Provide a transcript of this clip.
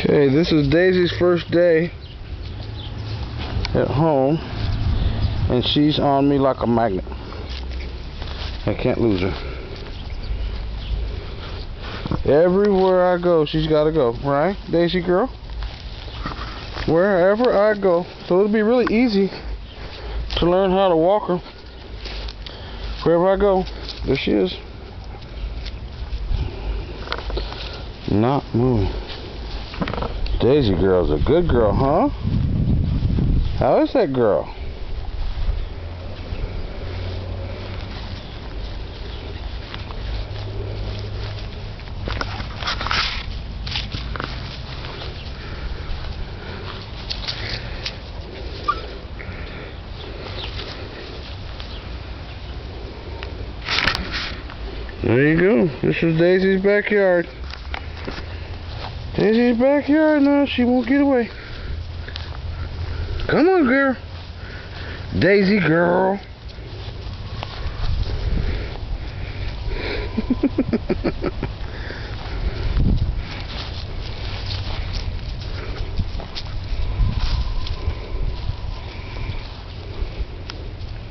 Okay, this is Daisy's first day at home, and she's on me like a magnet. I can't lose her. Everywhere I go, she's got to go, right, Daisy girl? Wherever I go. So it'll be really easy to learn how to walk her. Wherever I go, there she is. Not moving. Daisy girl's a good girl, huh? How is that girl? There you go. This is Daisy's backyard. Daisy's backyard now. She won't get away. Come on, girl. Daisy girl.